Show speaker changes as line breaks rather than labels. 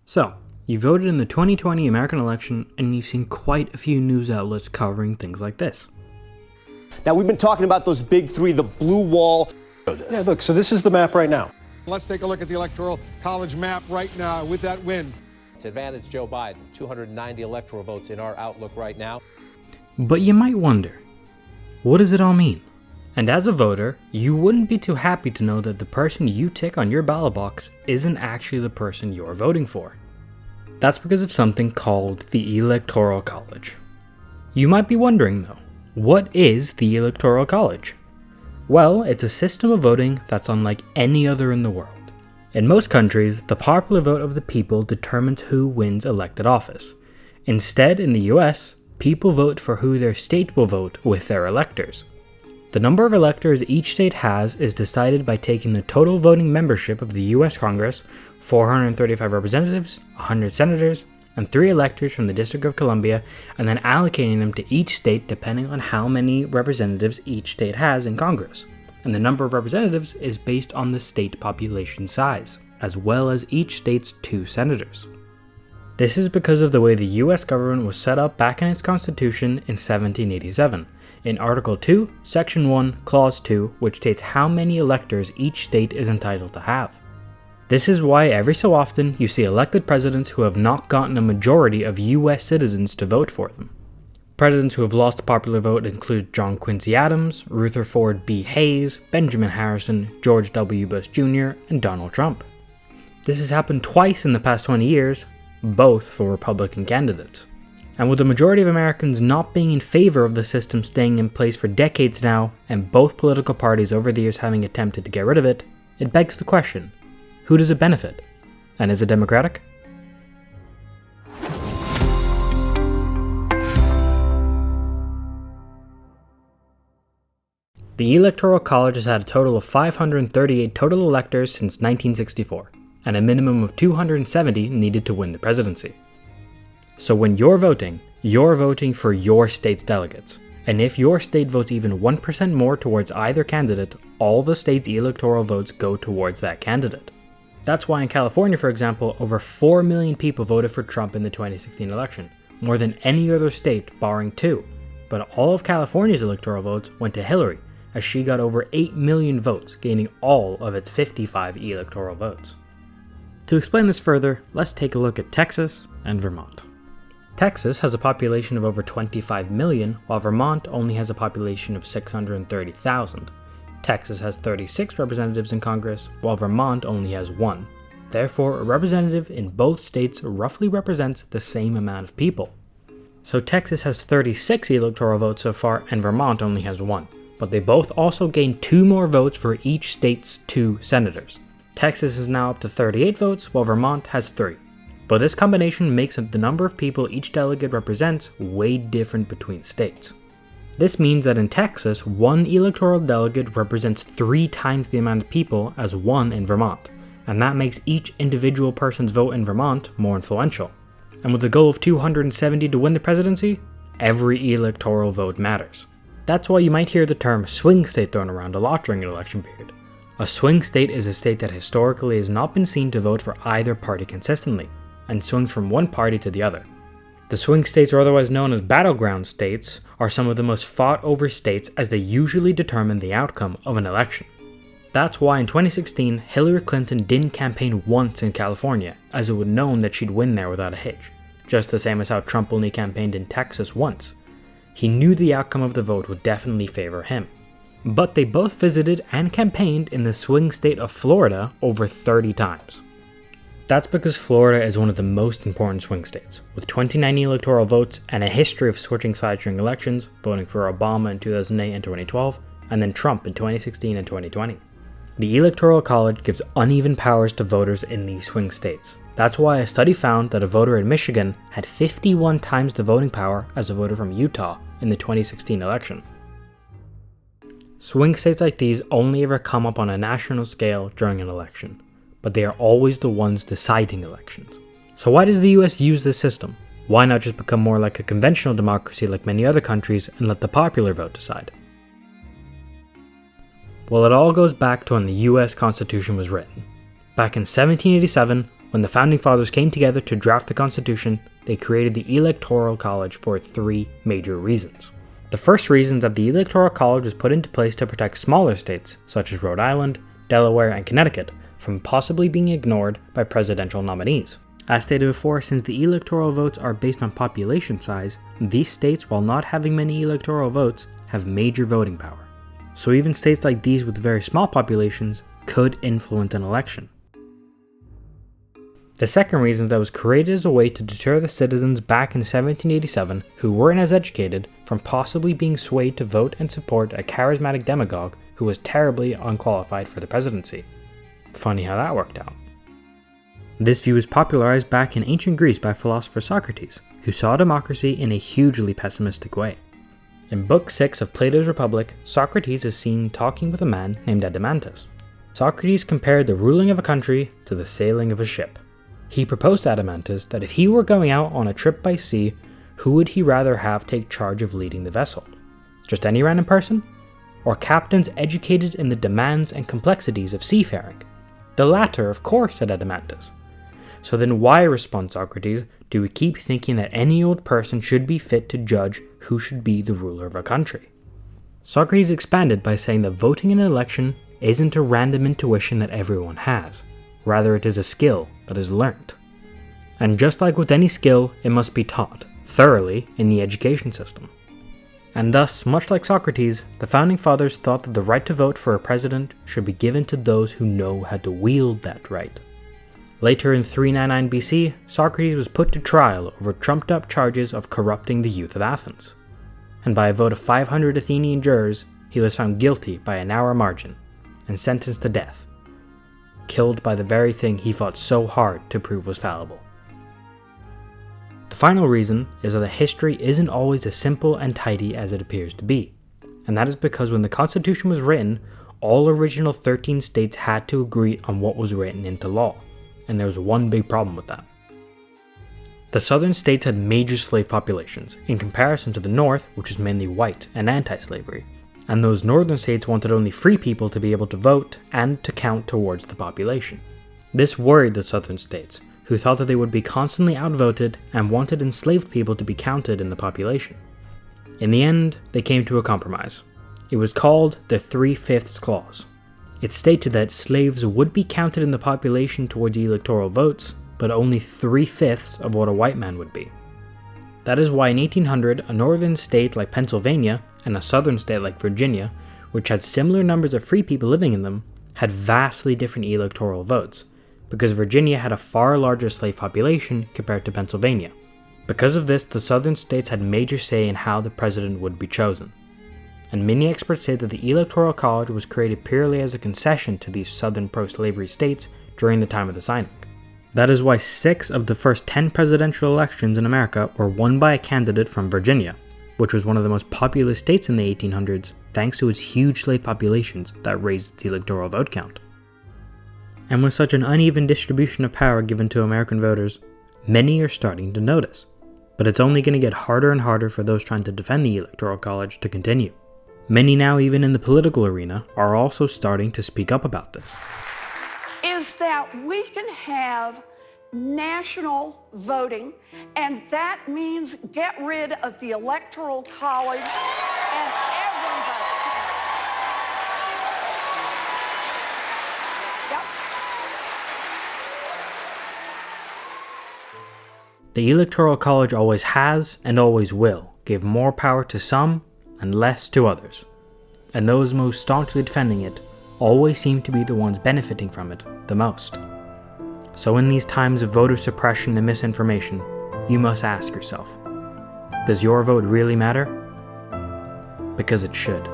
So, you voted in the 2020 American election, and you've seen quite a few news outlets covering things like this.
Now, we've been talking about those big three, the blue wall.
Yeah, look, so this is the map right now.
Let's take a look at the Electoral College map right now with that win.
It's advantage Joe Biden, 290 electoral votes in our outlook right now.
But you might wonder, what does it all mean? And as a voter, you wouldn't be too happy to know that the person you tick on your ballot box isn't actually the person you're voting for. That's because of something called the Electoral College. You might be wondering though, what is the Electoral College? Well, it's a system of voting that's unlike any other in the world. In most countries, the popular vote of the people determines who wins elected office. Instead, in the US, people vote for who their state will vote with their electors. The number of electors each state has is decided by taking the total voting membership of the US Congress, 435 representatives, 100 senators, and 3 electors from the District of Columbia, and then allocating them to each state depending on how many representatives each state has in Congress. And the number of representatives is based on the state population size, as well as each state's 2 senators. This is because of the way the US government was set up back in its constitution in 1787. In Article 2, Section 1, Clause 2, which states how many electors each state is entitled to have. This is why every so often you see elected presidents who have not gotten a majority of US citizens to vote for them. Presidents who have lost the popular vote include John Quincy Adams, Rutherford B. Hayes, Benjamin Harrison, George W. Bush Jr., and Donald Trump. This has happened twice in the past 20 years, both for Republican candidates. And with the majority of Americans not being in favor of the system staying in place for decades now, and both political parties over the years having attempted to get rid of it, it begs the question, who does it benefit? And is it democratic? The Electoral College has had a total of 538 total electors since 1964, and a minimum of 270 needed to win the presidency. So when you're voting for your state's delegates, and if your state votes even 1% more towards either candidate, all the state's electoral votes go towards that candidate. That's why in California, for example, over 4 million people voted for Trump in the 2016 election, more than any other state barring 2, but all of California's electoral votes went to Hillary, as she got over 8 million votes, gaining all of its 55 electoral votes. To explain this further, let's take a look at Texas and Vermont. Texas has a population of over 25 million, while Vermont only has a population of 630,000. Texas has 36 representatives in Congress, while Vermont only has 1. Therefore, a representative in both states roughly represents the same amount of people. So Texas has 36 electoral votes so far, and Vermont only has 1. But they both also gain 2 more votes for each state's 2 senators. Texas is now up to 38 votes, while Vermont has 3. But this combination makes the number of people each delegate represents way different between states. This means that in Texas, 1 electoral delegate represents 3 times the amount of people as 1 in Vermont, and that makes each individual person's vote in Vermont more influential. And with the goal of 270 to win the presidency, every electoral vote matters. That's why you might hear the term swing state thrown around a lot during an election period. A swing state is a state that historically has not been seen to vote for either party consistently, and swings from one party to the other. The swing states, or otherwise known as battleground states, are some of the most fought over states as they usually determine the outcome of an election. That's why in 2016, Hillary Clinton didn't campaign once in California, as it was known that she'd win there without a hitch, just the same as how Trump only campaigned in Texas once. He knew the outcome of the vote would definitely favor him. But they both visited and campaigned in the swing state of Florida over 30 times. That's because Florida is one of the most important swing states, with 29 electoral votes and a history of switching sides during elections, voting for Obama in 2008 and 2012, and then Trump in 2016 and 2020. The Electoral College gives uneven powers to voters in these swing states. That's why a study found that a voter in Michigan had 51 times the voting power as a voter from Utah in the 2016 election. Swing states like these only ever come up on a national scale during an election, but they are always the ones deciding elections. So why does the US use this system? Why not just become more like a conventional democracy like many other countries and let the popular vote decide? Well, it all goes back to when the US Constitution was written. Back in 1787, when the Founding Fathers came together to draft the Constitution, they created the Electoral College for 3 major reasons. The first reason is that the Electoral College was put into place to protect smaller states, such as Rhode Island, Delaware, and Connecticut, from possibly being ignored by presidential nominees. As stated before, since the electoral votes are based on population size, these states, while not having many electoral votes, have major voting power. So even states like these with very small populations could influence an election. The second reason is that it was created as a way to deter the citizens back in 1787 who weren't as educated from possibly being swayed to vote and support a charismatic demagogue who was terribly unqualified for the presidency. Funny how that worked out. This view was popularized back in ancient Greece by philosopher Socrates, who saw democracy in a hugely pessimistic way. In Book 6 of Plato's Republic, Socrates is seen talking with a man named Adeimantus. Socrates compared the ruling of a country to the sailing of a ship. He proposed to Adeimantus that if he were going out on a trip by sea, who would he rather have take charge of leading the vessel? Just any random person? Or captains educated in the demands and complexities of seafaring? The latter, of course, said Adeimantus. So then why, responds Socrates, do we keep thinking that any old person should be fit to judge who should be the ruler of a country? Socrates expanded by saying that voting in an election isn't a random intuition that everyone has. Rather, it is a skill that is learnt. And just like with any skill, it must be taught, thoroughly, in the education system. And thus, much like Socrates, the Founding Fathers thought that the right to vote for a president should be given to those who know how to wield that right. Later in 399 BC, Socrates was put to trial over trumped-up charges of corrupting the youth of Athens. And by a vote of 500 Athenian jurors, he was found guilty by a narrow margin, and sentenced to death, killed by the very thing he fought so hard to prove was fallible. The final reason is that history isn't always as simple and tidy as it appears to be, and that is because when the Constitution was written, all original 13 states had to agree on what was written into law. And there was one big problem with that. The southern states had major slave populations, in comparison to the north, which was mainly white and anti-slavery, and those northern states wanted only free people to be able to vote and to count towards the population. This worried the southern states, who thought that they would be constantly outvoted and wanted enslaved people to be counted in the population. In the end, they came to a compromise. It was called the 3/5 Clause. It stated that slaves would be counted in the population towards electoral votes, but only 3/5 of what a white man would be. That is why in 1800, a northern state like Pennsylvania and a southern state like Virginia, which had similar numbers of free people living in them, had vastly different electoral votes, because Virginia had a far larger slave population compared to Pennsylvania. Because of this, the southern states had major say in how the president would be chosen. And many experts say that the Electoral College was created purely as a concession to these southern pro-slavery states during the time of the signing. That is why 6 of the first 10 presidential elections in America were won by a candidate from Virginia, which was one of the most populous states in the 1800s thanks to its huge slave populations that raised its electoral vote count. And with such an uneven distribution of power given to American voters, many are starting to notice. But it's only going to get harder and harder for those trying to defend the Electoral College to continue. Many now, even in the political arena, are also starting to speak up about this.
Is that we can have national voting, and that means get rid of the Electoral College and everybody. Yep.
The Electoral College always has and always will give more power to some and less to others, and those most staunchly defending it always seem to be the ones benefiting from it the most. So in these times of voter suppression and misinformation, you must ask yourself, does your vote really matter? Because it should.